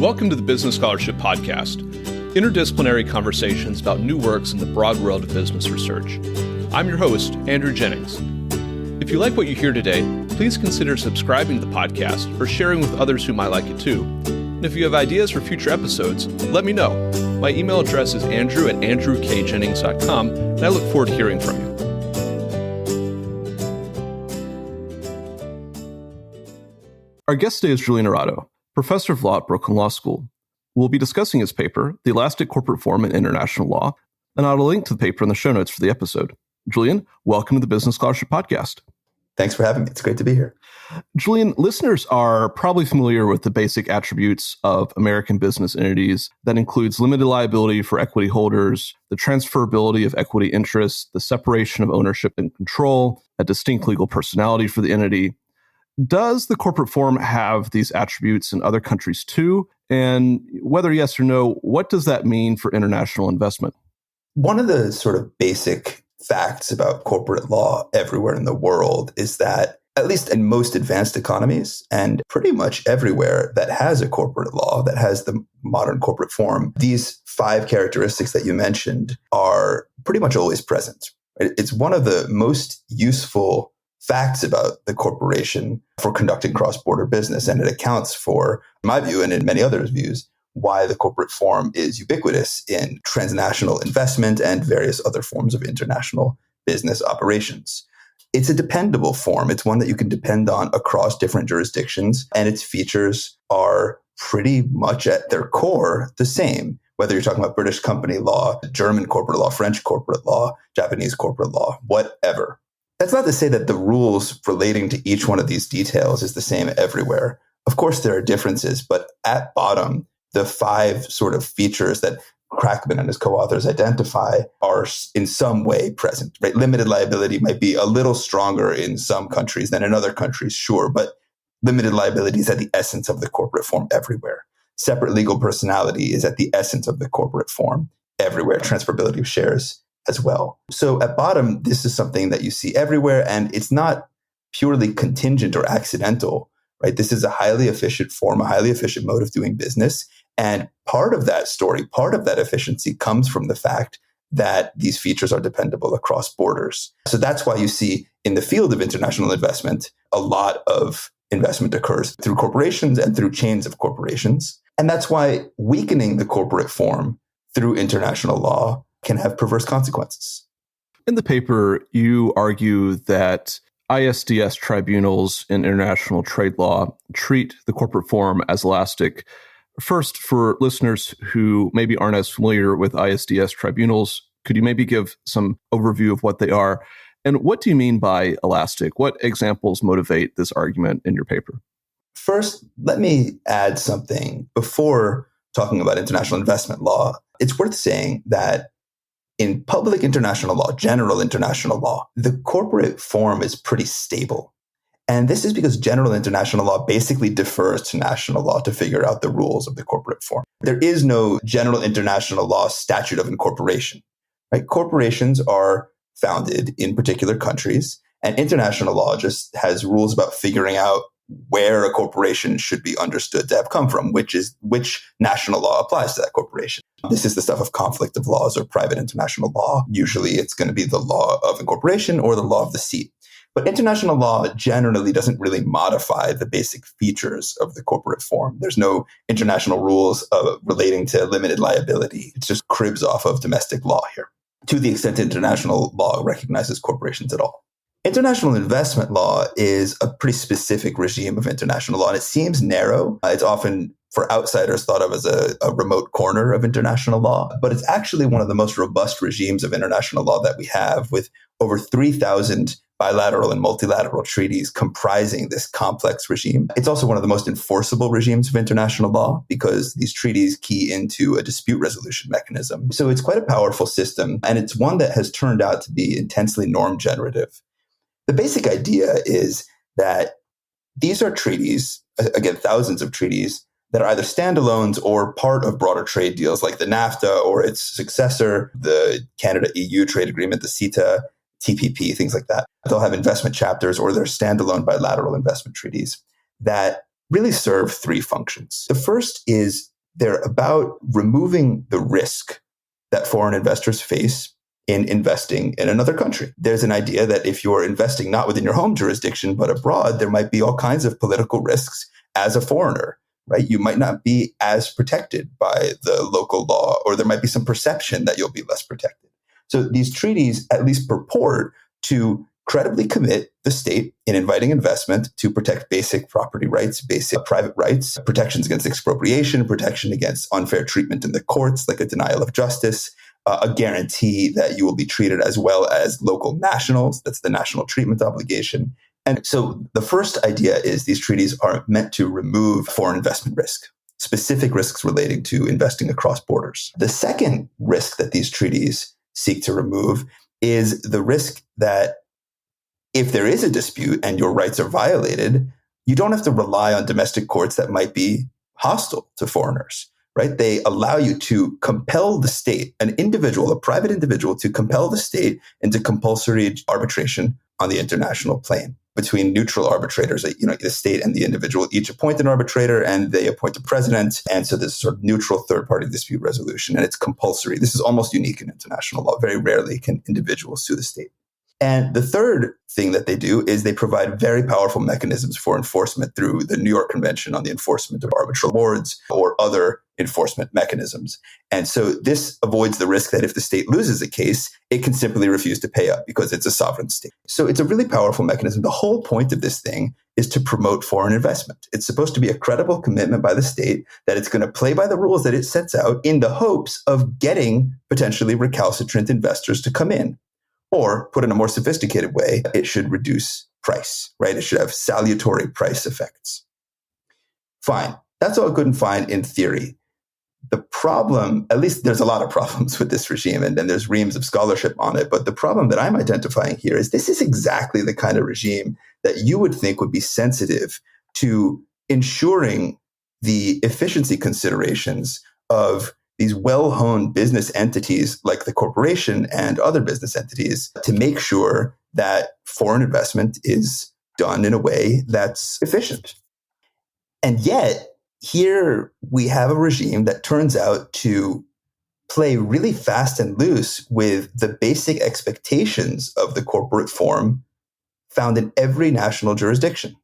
Welcome to the Business Scholarship Podcast, interdisciplinary conversations about new works in the broad world of business research. I'm your host, Andrew Jennings. If you like what you hear today, please consider subscribing to the podcast or sharing with others who might like it too. And if you have ideas for future episodes, let me know. My email address is andrew@andrewkjennings.com, and I look forward to hearing from you. Our guest today is Julian Arato, professor of law at Brooklyn Law School. We'll be discussing his paper, The Elastic Corporate Form in International Law, and I'll link to the paper in the show notes for the episode. Julian, welcome to the Business Scholarship Podcast. Thanks for having me. It's great to be here. Julian, listeners are probably familiar with the basic attributes of American business entities. That includes limited liability for equity holders, the transferability of equity interests, the separation of ownership and control, a distinct legal personality for the entity. Does the corporate form have these attributes in other countries too? And whether yes or no, what does that mean for international investment? One of the sort of basic facts about corporate law everywhere in the world is that, at least in most advanced economies and pretty much everywhere that has a corporate law, that has the modern corporate form, these 5 characteristics that you mentioned are pretty much always present. It's one of the most useful facts about the corporation for conducting cross-border business. And it accounts for, in my view and in many others' views, why the corporate form is ubiquitous in transnational investment and various other forms of international business operations. It's a dependable form. It's one that you can depend on across different jurisdictions, and its features are pretty much at their core the same. Whether you're talking about British company law, German corporate law, French corporate law, Japanese corporate law, whatever. That's not to say that the rules relating to each one of these details is the same everywhere. Of course, there are differences, but at bottom, the 5 sort of features that Crackman and his co-authors identify are in some way present, right? Limited liability might be a little stronger in some countries than in other countries, sure, but limited liability is at the essence of the corporate form everywhere. Separate legal personality is at the essence of the corporate form everywhere. Transferability of shares as well. So at bottom, this is something that you see everywhere, and it's not purely contingent or accidental, right? This is a highly efficient form, a highly efficient mode of doing business. And part of that story, part of that efficiency comes from the fact that these features are dependable across borders. So that's why you see in the field of international investment, a lot of investment occurs through corporations and through chains of corporations. And that's why weakening the corporate form through international law can have perverse consequences. In the paper, you argue that ISDS tribunals in international trade law treat the corporate form as elastic. First, for listeners who maybe aren't as familiar with ISDS tribunals, could you maybe give some overview of what they are? And what do you mean by elastic? What examples motivate this argument in your paper? First, let me add something before talking about international investment law. It's worth saying that in public international law, general international law, the corporate form is pretty stable. And this is because general international law basically defers to national law to figure out the rules of the corporate form. There is no general international law statute of incorporation, right? Corporations are founded in particular countries, and international law just has rules about figuring out where a corporation should be understood to have come from, which national law applies to that corporation. This is the stuff of conflict of laws or private international law. Usually it's going to be the law of incorporation or the law of the seat. But international law generally doesn't really modify the basic features of the corporate form. There's no international rules relating to limited liability. It just cribs off of domestic law here, to the extent international law recognizes corporations at all. International investment law is a pretty specific regime of international law, and it seems narrow. It's often, for outsiders, thought of as a remote corner of international law, but it's actually one of the most robust regimes of international law that we have, with over 3,000 bilateral and multilateral treaties comprising this complex regime. It's also one of the most enforceable regimes of international law because these treaties key into a dispute resolution mechanism. So it's quite a powerful system, and it's one that has turned out to be intensely norm generative. The basic idea is that these are treaties, again, thousands of treaties, that are either standalones or part of broader trade deals like the NAFTA or its successor, the Canada-EU trade agreement, the CETA, TPP, things like that. They'll have investment chapters or they're standalone bilateral investment treaties that really serve 3 functions. The first is they're about removing the risk that foreign investors face in investing in another country. There's an idea that if you're investing not within your home jurisdiction, but abroad, there might be all kinds of political risks as a foreigner, right? You might not be as protected by the local law, or there might be some perception that you'll be less protected. So these treaties at least purport to credibly commit the state in inviting investment to protect basic property rights, basic private rights, protections against expropriation, protection against unfair treatment in the courts, like a denial of justice, a guarantee that you will be treated as well as local nationals. That's the national treatment obligation. And so the first idea is these treaties are meant to remove foreign investment risk, specific risks relating to investing across borders. The second risk that these treaties seek to remove is the risk that if there is a dispute and your rights are violated, you don't have to rely on domestic courts that might be hostile to foreigners, right? They allow you to compel the state, an individual, a private individual, to compel the state into compulsory arbitration on the international plane between neutral arbitrators. The state and the individual each appoint an arbitrator and they appoint a president. And so there's sort of neutral third-party dispute resolution, and it's compulsory. This is almost unique in international law. Very rarely can individuals sue the state. And the third thing that they do is they provide very powerful mechanisms for enforcement through the New York Convention on the Enforcement of Arbitral Awards or other enforcement mechanisms. And so this avoids the risk that if the state loses a case, it can simply refuse to pay up because it's a sovereign state. So it's a really powerful mechanism. The whole point of this thing is to promote foreign investment. It's supposed to be a credible commitment by the state that it's going to play by the rules that it sets out in the hopes of getting potentially recalcitrant investors to come in. Or, put in a more sophisticated way, it should reduce price, right? It should have salutary price effects. Fine. That's all good and fine in theory. The problem, at least there's a lot of problems with this regime, and there's reams of scholarship on it. But the problem that I'm identifying here is this is exactly the kind of regime that you would think would be sensitive to ensuring the efficiency considerations of these well-honed business entities like the corporation and other business entities to make sure that foreign investment is done in a way that's efficient. And yet, here we have a regime that turns out to play really fast and loose with the basic expectations of the corporate form found in every national jurisdiction.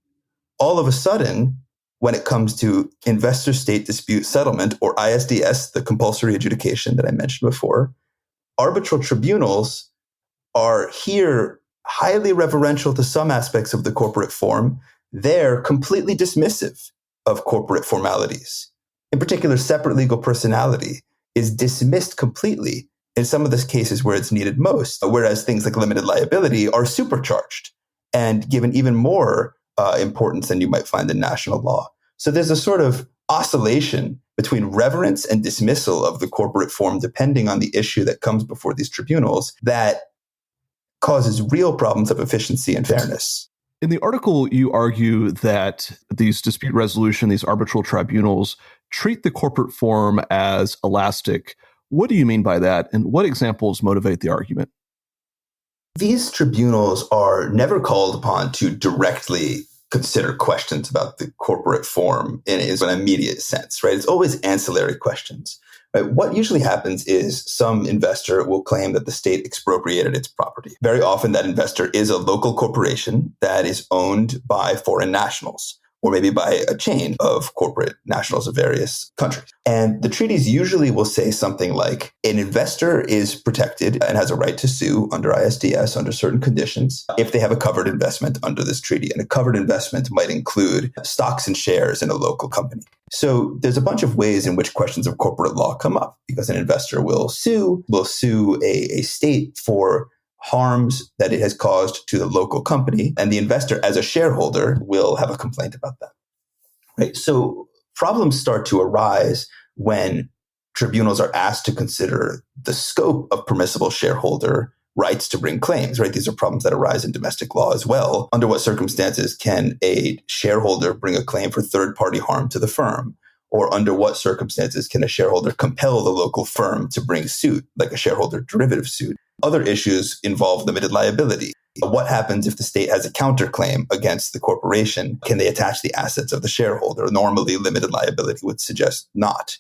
All of a sudden, when it comes to investor-state dispute settlement, or ISDS, the compulsory adjudication that I mentioned before, arbitral tribunals are here highly reverential to some aspects of the corporate form. They're completely dismissive of corporate formalities. In particular, separate legal personality is dismissed completely in some of the cases where it's needed most, whereas things like limited liability are supercharged and given even more importance than you might find in national law. So there's a sort of oscillation between reverence and dismissal of the corporate form, depending on the issue that comes before these tribunals, that causes real problems of efficiency and fairness. In the article, you argue that these dispute resolution, these arbitral tribunals, treat the corporate form as elastic. What do you mean by that, and what examples motivate the argument? These tribunals are never called upon to directly consider questions about the corporate form in an immediate sense, right? It's always ancillary questions. Right? What usually happens is some investor will claim that the state expropriated its property. Very often that investor is a local corporation that is owned by foreign nationals, or maybe by a chain of corporate nationals of various countries. And the treaties usually will say something like, an investor is protected and has a right to sue under ISDS under certain conditions if they have a covered investment under this treaty. And a covered investment might include stocks and shares in a local company. So there's a bunch of ways in which questions of corporate law come up, because an investor will sue a state for harms that it has caused to the local company, and the investor as a shareholder will have a complaint about that. Right? So problems start to arise when tribunals are asked to consider the scope of permissible shareholder rights to bring claims, right? These are problems that arise in domestic law as well. Under what circumstances can a shareholder bring a claim for third-party harm to the firm? Or under what circumstances can a shareholder compel the local firm to bring suit, like a shareholder derivative suit? Other issues involve limited liability. What happens if the state has a counterclaim against the corporation? Can they attach the assets of the shareholder? Normally, limited liability would suggest not.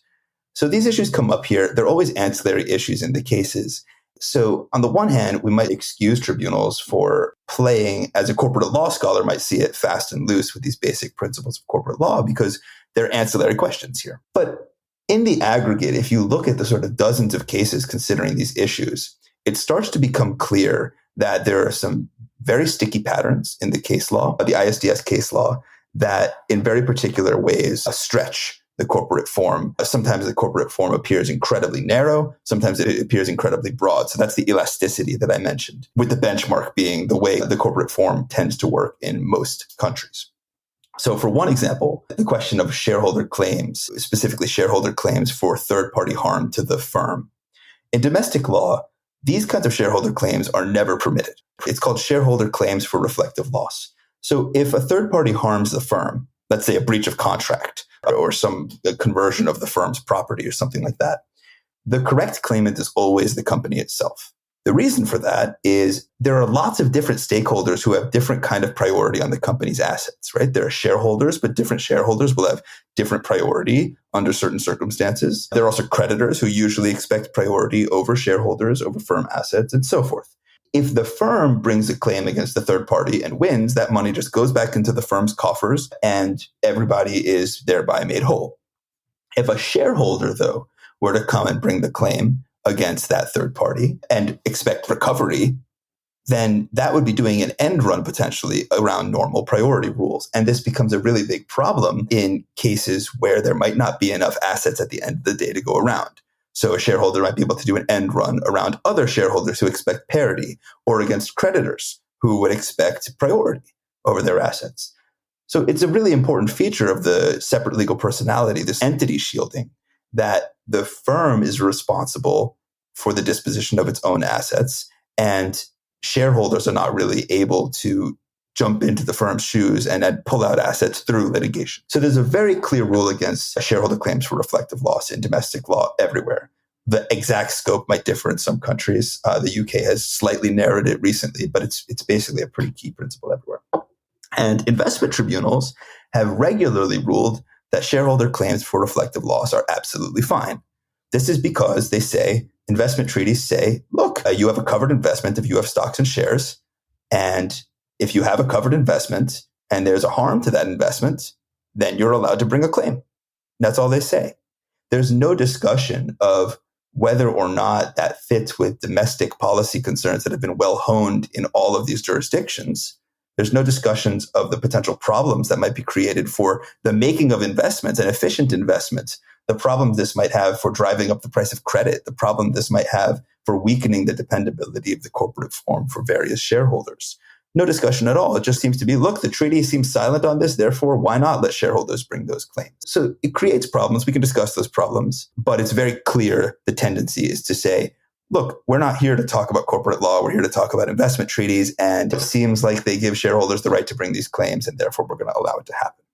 So these issues come up here. They're always ancillary issues in the cases. So on the one hand, we might excuse tribunals for playing, as a corporate law scholar might see it, fast and loose with these basic principles of corporate law because they're ancillary questions here. But in the aggregate, if you look at the sort of dozens of cases considering these issues, it starts to become clear that there are some very sticky patterns in the case law, the ISDS case law, that in very particular ways stretch the corporate form. Sometimes the corporate form appears incredibly narrow. Sometimes it appears incredibly broad. So that's the elasticity that I mentioned, with the benchmark being the way the corporate form tends to work in most countries. So for one example, the question of shareholder claims, specifically shareholder claims for third-party harm to the firm. In domestic law, these kinds of shareholder claims are never permitted. It's called shareholder claims for reflective loss. So if a third party harms the firm, let's say a breach of contract or some conversion of the firm's property or something like that, the correct claimant is always the company itself. The reason for that is there are lots of different stakeholders who have different kind of priority on the company's assets, right? There are shareholders, but different shareholders will have different priority under certain circumstances. There are also creditors who usually expect priority over shareholders, over firm assets, and so forth. If the firm brings a claim against the third party and wins, that money just goes back into the firm's coffers and everybody is thereby made whole. If a shareholder, though, were to come and bring the claim against that third party and expect recovery, then that would be doing an end run potentially around normal priority rules. And this becomes a really big problem in cases where there might not be enough assets at the end of the day to go around. So a shareholder might be able to do an end run around other shareholders who expect parity, or against creditors who would expect priority over their assets. So it's a really important feature of the separate legal personality, this entity shielding, that the firm is responsible for the disposition of its own assets, and shareholders are not really able to jump into the firm's shoes and pull out assets through litigation. So there's a very clear rule against shareholder claims for reflective loss in domestic law everywhere. The exact scope might differ in some countries. The UK has slightly narrowed it recently, but it's basically a pretty key principle everywhere. And investment tribunals have regularly ruled that shareholder claims for reflective loss are absolutely fine. This is because they say, investment treaties say, look, you have a covered investment if you have stocks and shares, and if you have a covered investment and there's a harm to that investment, then you're allowed to bring a claim. That's all they say. There's no discussion of whether or not that fits with domestic policy concerns that have been well honed in all of these jurisdictions. There's no discussions of the potential problems that might be created for the making of investments and efficient investments, the problems this might have for driving up the price of credit, the problem this might have for weakening the dependability of the corporate form for various shareholders. No discussion at all. It just seems to be, look, the treaty seems silent on this, therefore, why not let shareholders bring those claims? So it creates problems. We can discuss those problems, but it's very clear the tendency is to say, look, we're not here to talk about corporate law. We're here to talk about investment treaties, and it seems like they give shareholders the right to bring these claims, and therefore we're going to allow it to happen.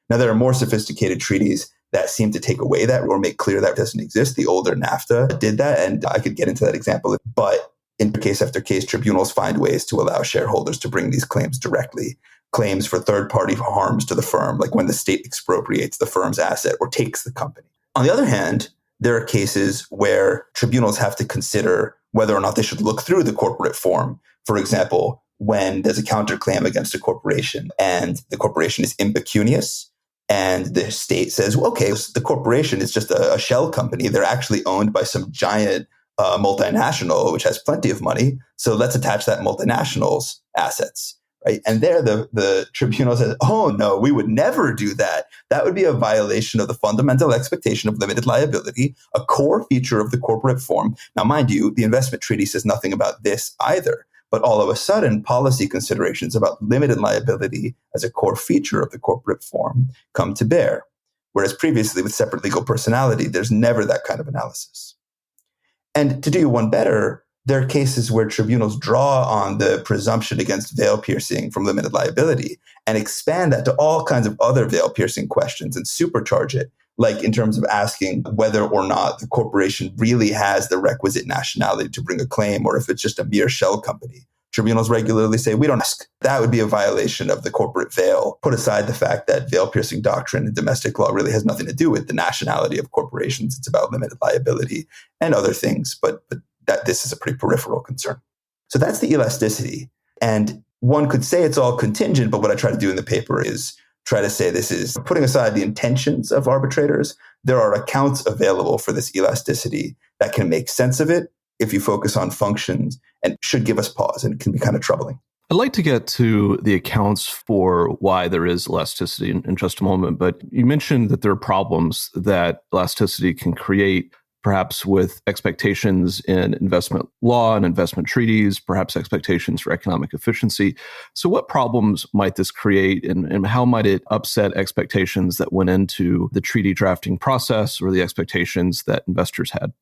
Now, there are more sophisticated treaties that seem to take away that or make clear that doesn't exist. The older NAFTA did that, and I could get into that example, but in case after case, tribunals find ways to allow shareholders to bring these claims directly. Claims for third-party harms to the firm, like when the state expropriates the firm's asset or takes the company. On the other hand, there are cases where tribunals have to consider whether or not they should look through the corporate form. For example, when there's a counterclaim against a corporation and the corporation is impecunious, and the state says, well, okay, so the corporation is just a shell company. They're actually owned by some giant multinational, which has plenty of money. So let's attach that multinational's assets, right? And there the tribunal says, oh, no, we would never do that. That would be a violation of the fundamental expectation of limited liability, a core feature of the corporate form. Now, mind you, the investment treaty says nothing about this either. But all of a sudden, policy considerations about limited liability as a core feature of the corporate form come to bear. Whereas previously, with separate legal personality, there's never that kind of analysis. And to do you one better, there are cases where tribunals draw on the presumption against veil piercing from limited liability and expand that to all kinds of other veil piercing questions and supercharge it, like in terms of asking whether or not the corporation really has the requisite nationality to bring a claim, or if it's just a mere shell company. tribunals regularly say, we don't ask. That would be a violation of the corporate veil. Put aside the fact that veil-piercing doctrine in domestic law really has nothing to do with the nationality of corporations. It's about limited liability and other things, but that this is a pretty peripheral concern. So that's the elasticity. And one could say it's all contingent, but what I try to do in the paper is try to say this is putting aside the intentions of arbitrators. There are accounts available for this elasticity that can make sense of it if you focus on functions, and should give us pause, and it can be kind of troubling. I'd like to get to the accounts for why there is elasticity in just a moment, but you mentioned that there are problems that elasticity can create, perhaps with expectations in investment law and investment treaties, perhaps expectations for economic efficiency. So what problems might this create, and how might it upset expectations that went into the treaty drafting process or the expectations that investors had?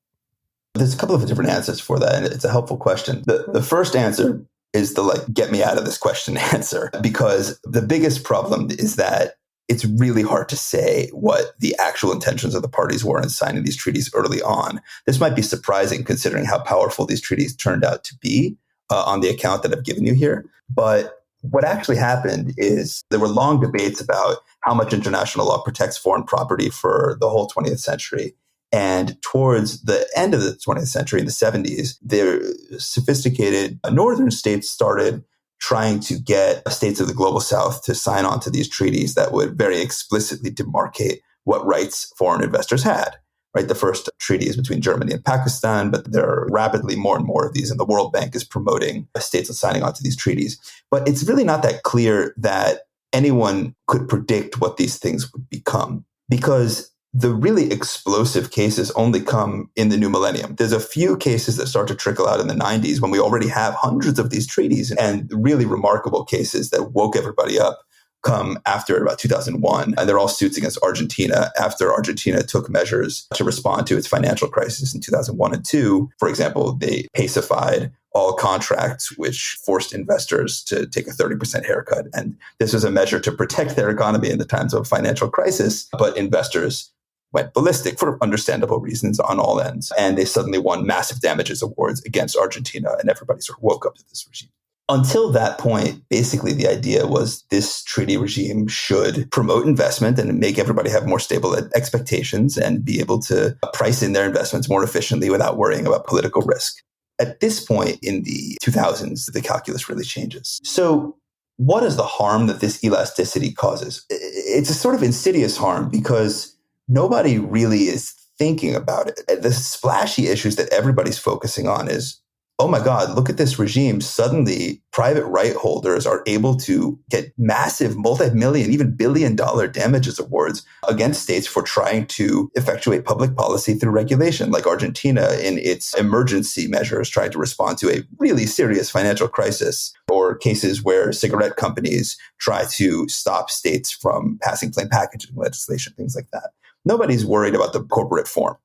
There's a couple of different answers for that, and it's a helpful question. The first answer is the get me out of this question answer, because the biggest problem is that it's really hard to say what the actual intentions of the parties were in signing these treaties early on. This might be surprising considering how powerful these treaties turned out to be on the account that I've given you here. But what actually happened is there were long debates about how much international law protects foreign property for the whole 20th century. And towards the end of the 20th century, in the 70s, the sophisticated northern states started trying to get states of the global south to sign on to these treaties that would very explicitly demarcate what rights foreign investors had. Right, the first treaty is between Germany and Pakistan, but there are rapidly more and more of these, and the World Bank is promoting states signing on to these treaties. But it's really not that clear that anyone could predict what these things would become, because the really explosive cases only come in the new millennium. There's a few cases that start to trickle out in the 90s when we already have hundreds of these treaties, and really remarkable cases that woke everybody up come after about 2001. And they're all suits against Argentina after Argentina took measures to respond to its financial crisis in 2001 and 2002. For example, they pacified all contracts, which forced investors to take a 30% haircut. And this was a measure to protect their economy in the times of financial crisis, but investors went ballistic for understandable reasons on all ends. And they suddenly won massive damages awards against Argentina, and everybody sort of woke up to this regime. Until that point, basically the idea was this treaty regime should promote investment and make everybody have more stable expectations and be able to price in their investments more efficiently without worrying about political risk. At this point in the 2000s, the calculus really changes. So what is the harm that this elasticity causes? It's a sort of insidious harm because nobody really is thinking about it. The splashy issues that everybody's focusing on is, oh my God, look at this regime. Suddenly, private right holders are able to get massive multi-million, even billion-dollar damages awards against states for trying to effectuate public policy through regulation, like Argentina in its emergency measures tried to respond to a really serious financial crisis, or cases where cigarette companies try to stop states from passing plain packaging legislation, things like that. Nobody's worried about the corporate form.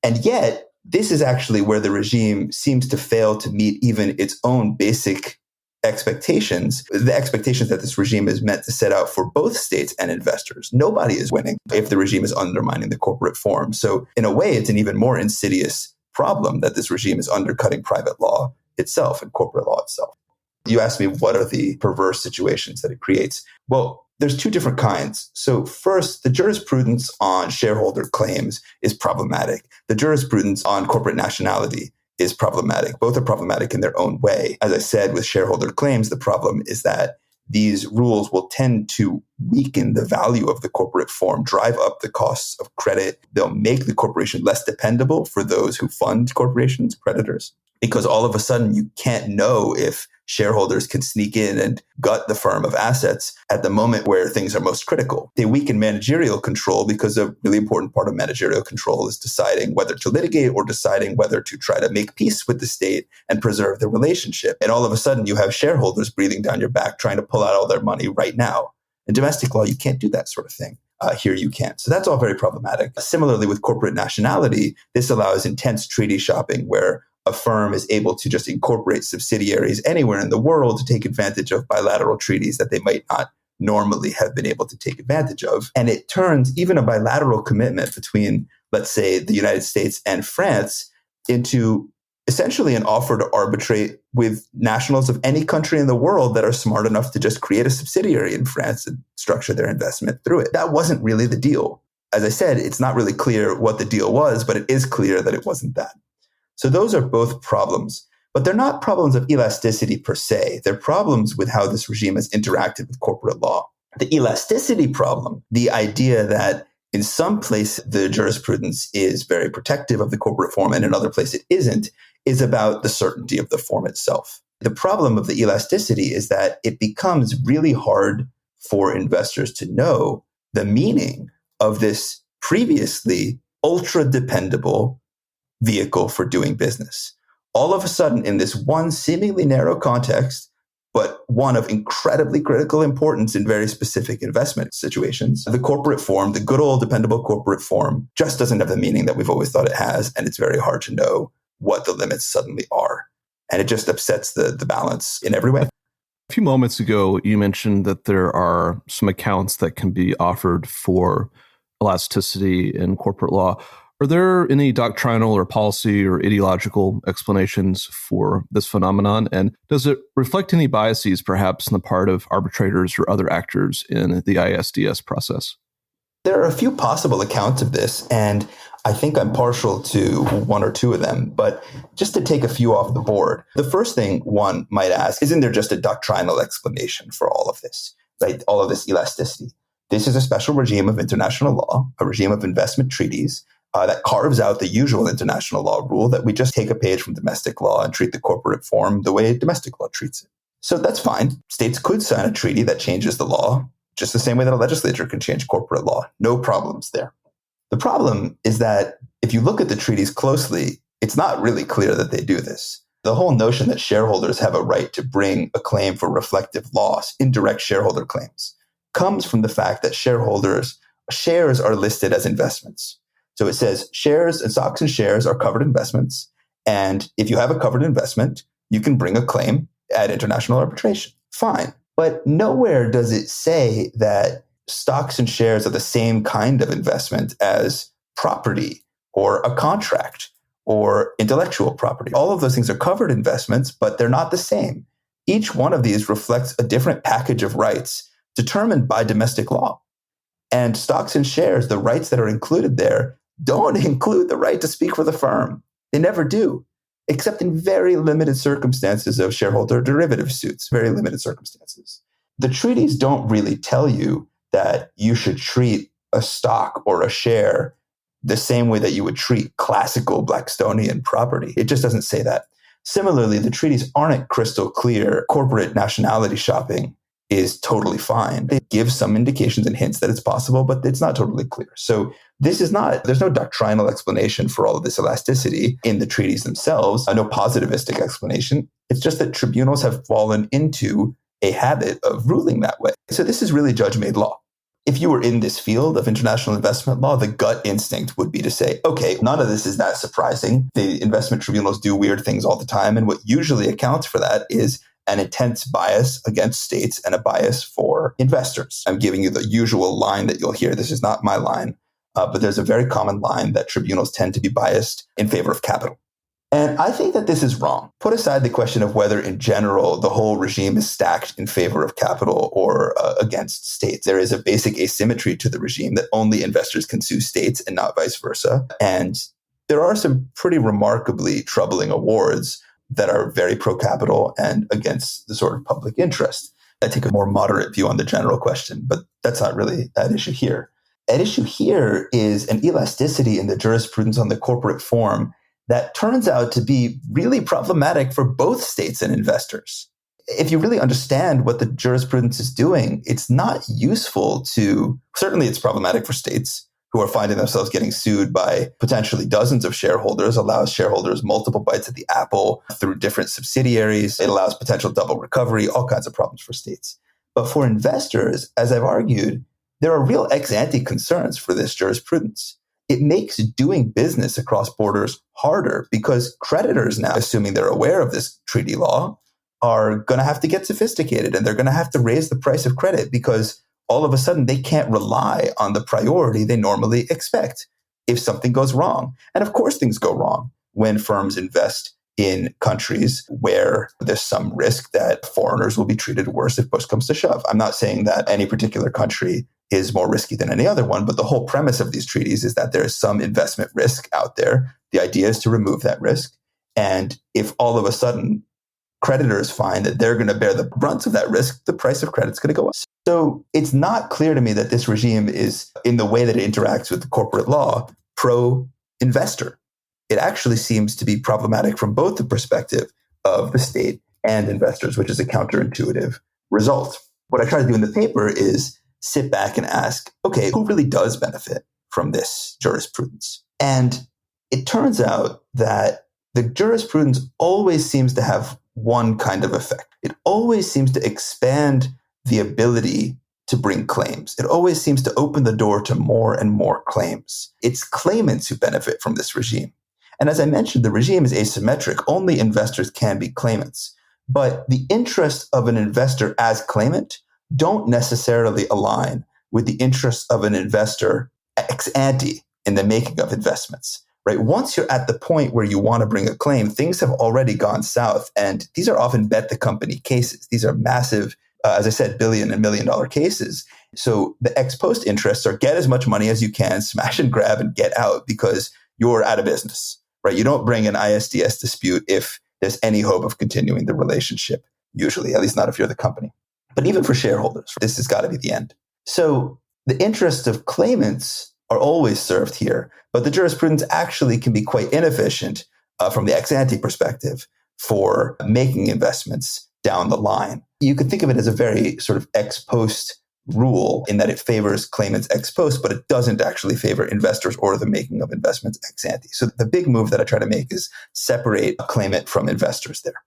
And yet, this is actually where the regime seems to fail to meet even its own basic expectations, the expectations that this regime is meant to set out for both states and investors. Nobody is winning if the regime is undermining the corporate form. So in a way, it's an even more insidious problem that this regime is undercutting private law itself and corporate law itself. You asked me, what are the perverse situations that it creates? Well, there's two different kinds. So first, the jurisprudence on shareholder claims is problematic. The jurisprudence on corporate nationality is problematic. Both are problematic in their own way. As I said, with shareholder claims, the problem is that these rules will tend to weaken the value of the corporate form, drive up the costs of credit. They'll make the corporation less dependable for those who fund corporations, creditors, because all of a sudden you can't know if shareholders can sneak in and gut the firm of assets at the moment where things are most critical. They weaken managerial control because a really important part of managerial control is deciding whether to litigate or deciding whether to try to make peace with the state and preserve the relationship. And all of a sudden you have shareholders breathing down your back trying to pull out all their money right now. In domestic law, you can't do that sort of thing. Here you can. So that's all very problematic. Similarly, with corporate nationality, this allows intense treaty shopping where a firm is able to just incorporate subsidiaries anywhere in the world to take advantage of bilateral treaties that they might not normally have been able to take advantage of. And it turns even a bilateral commitment between, let's say, the United States and France into essentially an offer to arbitrate with nationals of any country in the world that are smart enough to just create a subsidiary in France and structure their investment through it. That wasn't really the deal. As I said, it's not really clear what the deal was, but it is clear that it wasn't that. So those are both problems, but they're not problems of elasticity per se. They're problems with how this regime has interacted with corporate law. The elasticity problem, the idea that in some place the jurisprudence is very protective of the corporate form and in another place it isn't, is about the certainty of the form itself. The problem of the elasticity is that it becomes really hard for investors to know the meaning of this previously ultra dependable vehicle for doing business. All of a sudden, in this one seemingly narrow context, but one of incredibly critical importance in very specific investment situations, the corporate form, the good old dependable corporate form, just doesn't have the meaning that we've always thought it has. And it's very hard to know what the limits suddenly are. And it just upsets the balance in every way. A few moments ago, you mentioned that there are some accounts that can be offered for elasticity in corporate law. Are there any doctrinal or policy or ideological explanations for this phenomenon? And does it reflect any biases, perhaps, on the part of arbitrators or other actors in the ISDS process? There are a few possible accounts of this, and I think I'm partial to one or two of them. But just to take a few off the board, the first thing one might ask, isn't there just a doctrinal explanation for all of this, right? All of this elasticity. This is a special regime of international law, a regime of investment treaties that carves out the usual international law rule that we just take a page from domestic law and treat the corporate form the way domestic law treats it. So that's fine. States could sign a treaty that changes the law, just the same way that a legislature can change corporate law. No problems there. The problem is that if you look at the treaties closely, it's not really clear that they do this. The whole notion that shareholders have a right to bring a claim for reflective loss, indirect shareholder claims, comes from the fact that shares are listed as investments. So it says shares and stocks and shares are covered investments. And if you have a covered investment, you can bring a claim at international arbitration. Fine. But nowhere does it say that stocks and shares are the same kind of investment as property or a contract or intellectual property. All of those things are covered investments, but they're not the same. Each one of these reflects a different package of rights determined by domestic law. And stocks and shares, the rights that are included there, don't include the right to speak for the firm. They never do, except in very limited circumstances of shareholder derivative suits, very limited circumstances. The treaties don't really tell you that you should treat a stock or a share the same way that you would treat classical Blackstonian property. It just doesn't say that. Similarly, the treaties aren't crystal clear. Corporate nationality shopping is totally fine. It gives some indications and hints that it's possible, but it's not totally clear. So there's no doctrinal explanation for all of this elasticity in the treaties themselves, no positivistic explanation. It's just that tribunals have fallen into a habit of ruling that way. So this is really judge-made law. If you were in this field of international investment law, the gut instinct would be to say, okay, none of this is that surprising. The investment tribunals do weird things all the time. And what usually accounts for that is an intense bias against states and a bias for investors. I'm giving you the usual line that you'll hear. This is not my line, but there's a very common line that tribunals tend to be biased in favor of capital. And I think that this is wrong. Put aside the question of whether in general the whole regime is stacked in favor of capital or against states. There is a basic asymmetry to the regime that only investors can sue states and not vice versa. And there are some pretty remarkably troubling awards that are very pro-capital and against the sort of public interest. I take a more moderate view on the general question, but that's not really at issue here. At issue here is an elasticity in the jurisprudence on the corporate form that turns out to be really problematic for both states and investors. If you really understand what the jurisprudence is doing, it's not useful certainly it's problematic for states who are finding themselves getting sued by potentially dozens of shareholders, allows shareholders multiple bites at the apple through different subsidiaries. It allows potential double recovery, all kinds of problems for states. But for investors, as I've argued, there are real ex-ante concerns for this jurisprudence. It makes doing business across borders harder because creditors now, assuming they're aware of this treaty law, are going to have to get sophisticated and they're going to have to raise the price of credit because all of a sudden they can't rely on the priority they normally expect if something goes wrong. And of course, things go wrong when firms invest in countries where there's some risk that foreigners will be treated worse if push comes to shove. I'm not saying that any particular country is more risky than any other one, but the whole premise of these treaties is that there is some investment risk out there. The idea is to remove that risk. And if all of a sudden creditors find that they're going to bear the brunt of that risk, the price of credit is going to go up. So it's not clear to me that this regime is, in the way that it interacts with the corporate law, pro-investor. It actually seems to be problematic from both the perspective of the state and investors, which is a counterintuitive result. What I try to do in the paper is sit back and ask, okay, who really does benefit from this jurisprudence? And it turns out that the jurisprudence always seems to have one kind of effect. It always seems to expand the ability to bring claims. It always seems to open the door to more and more claims. It's claimants who benefit from this regime. And as I mentioned, the regime is asymmetric. Only investors can be claimants. But the interests of an investor as claimant don't necessarily align with the interests of an investor ex ante in the making of investments. Right? Once you're at the point where you want to bring a claim, things have already gone south. And these are often bet the company cases. These are massive, as I said, billion and $1 million cases. So the ex post interests are get as much money as you can, smash and grab and get out because you're out of business. Right? You don't bring an ISDS dispute if there's any hope of continuing the relationship, usually, at least not if you're the company. But even for shareholders, this has got to be the end. So the interests of claimants are always served here, but the jurisprudence actually can be quite inefficient from the ex ante perspective for making investments down the line. You could think of it as a very sort of ex post rule in that it favors claimants ex post, but it doesn't actually favor investors or the making of investments ex ante. So the big move that I try to make is separate a claimant from investors there.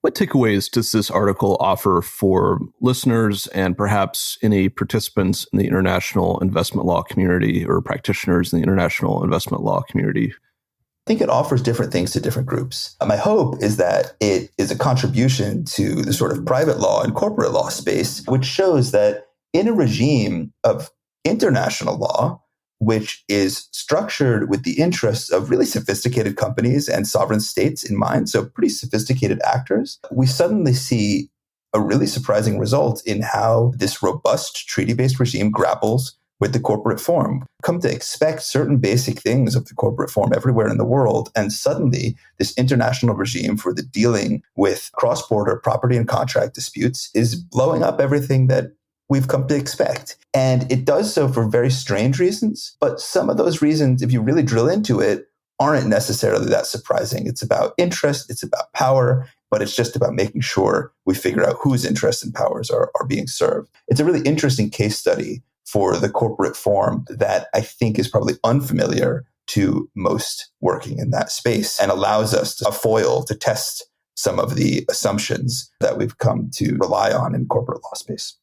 What takeaways does this article offer for listeners and perhaps any participants in the international investment law community or practitioners in the international investment law community? I think it offers different things to different groups. My hope is that it is a contribution to the sort of private law and corporate law space, which shows that in a regime of international law, which is structured with the interests of really sophisticated companies and sovereign states in mind, so pretty sophisticated actors, we suddenly see a really surprising result in how this robust treaty-based regime grapples with the corporate form. Come to expect certain basic things of the corporate form everywhere in the world, and suddenly this international regime for the dealing with cross-border property and contract disputes is blowing up everything that we've come to expect. And it does so for very strange reasons, but some of those reasons, if you really drill into it, aren't necessarily that surprising. It's about interest, it's about power, but it's just about making sure we figure out whose interests and powers are being served. It's a really interesting case study for the corporate form that I think is probably unfamiliar to most working in that space and allows us a foil to test some of the assumptions that we've come to rely on in corporate law space.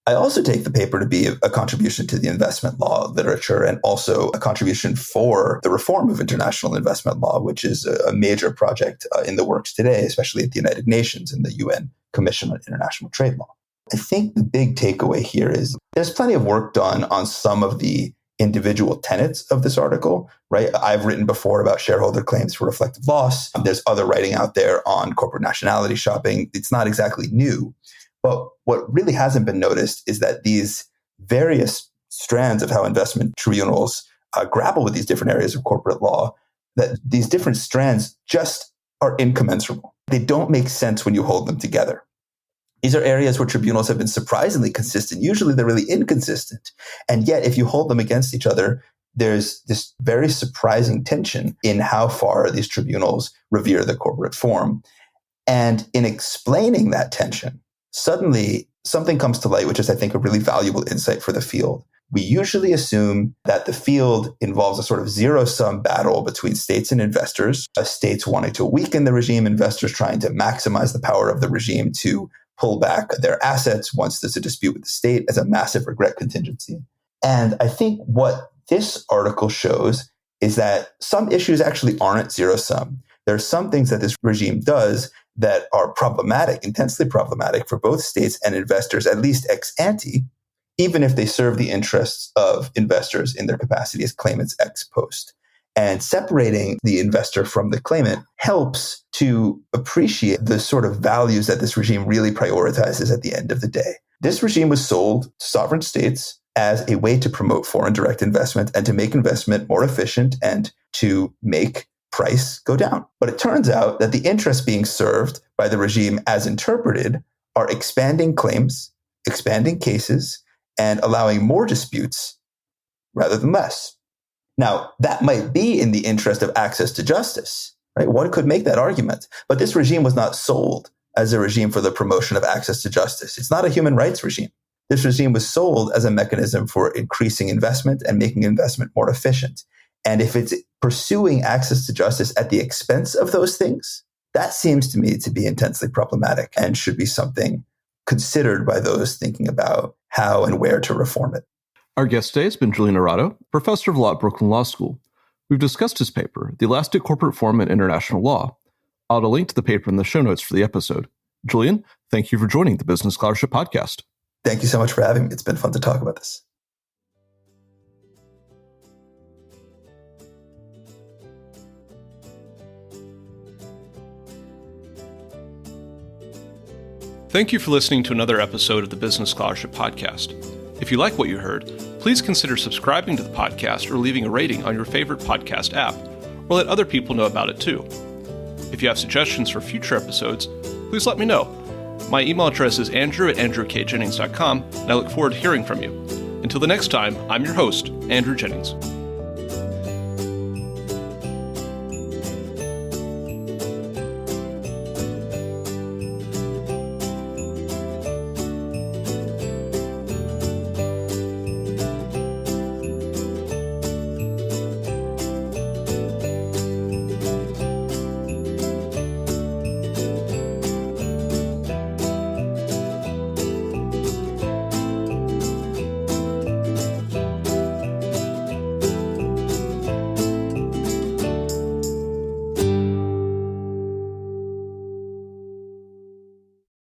I also take the paper to be a contribution to the investment law literature and also a contribution for the reform of international investment law, which is a major project in the works today, especially at the United Nations and the UN Commission on International Trade Law. I think the big takeaway here is there's plenty of work done on some of the individual tenets of this article, right? I've written before about shareholder claims for reflective loss. There's other writing out there on corporate nationality shopping. It's not exactly new. But what really hasn't been noticed is that these various strands of how investment tribunals grapple with these different areas of corporate law, that these different strands just are incommensurable. They don't make sense when you hold them together. These are areas where tribunals have been surprisingly consistent. Usually they're really inconsistent. And yet, if you hold them against each other, there's this very surprising tension in how far these tribunals revere the corporate form. And in explaining that tension, suddenly something comes to light, which is, I think, a really valuable insight for the field. We usually assume that the field involves a sort of zero-sum battle between states and investors, states wanting to weaken the regime, investors trying to maximize the power of the regime to pull back their assets once there's a dispute with the state as a massive regret contingency. And I think what this article shows is that some issues actually aren't zero-sum. There are some things that this regime does that are problematic, intensely problematic for both states and investors, at least ex ante, even if they serve the interests of investors in their capacity as claimants ex post. And separating the investor from the claimant helps to appreciate the sort of values that this regime really prioritizes at the end of the day. This regime was sold to sovereign states as a way to promote foreign direct investment and to make investment more efficient and to make price go down. But it turns out that the interests being served by the regime as interpreted are expanding claims, expanding cases, and allowing more disputes rather than less. Now, that might be in the interest of access to justice, right? One could make that argument. But this regime was not sold as a regime for the promotion of access to justice. It's not a human rights regime. This regime was sold as a mechanism for increasing investment and making investment more efficient. And if it's pursuing access to justice at the expense of those things, that seems to me to be intensely problematic and should be something considered by those thinking about how and where to reform it. Our guest today has been Julian Arato, professor of law at Brooklyn Law School. We've discussed his paper, The Elastic Corporate Form in International Law. I'll add a link to the paper in the show notes for the episode. Julian, thank you for joining the Business Scholarship Podcast. Thank you so much for having me. It's been fun to talk about this. Thank you for listening to another episode of the Business Scholarship Podcast. If you like what you heard, please consider subscribing to the podcast or leaving a rating on your favorite podcast app, or let other people know about it too. If you have suggestions for future episodes, please let me know. My email address is andrew@andrewkjennings.com, and I look forward to hearing from you. Until the next time, I'm your host, Andrew Jennings.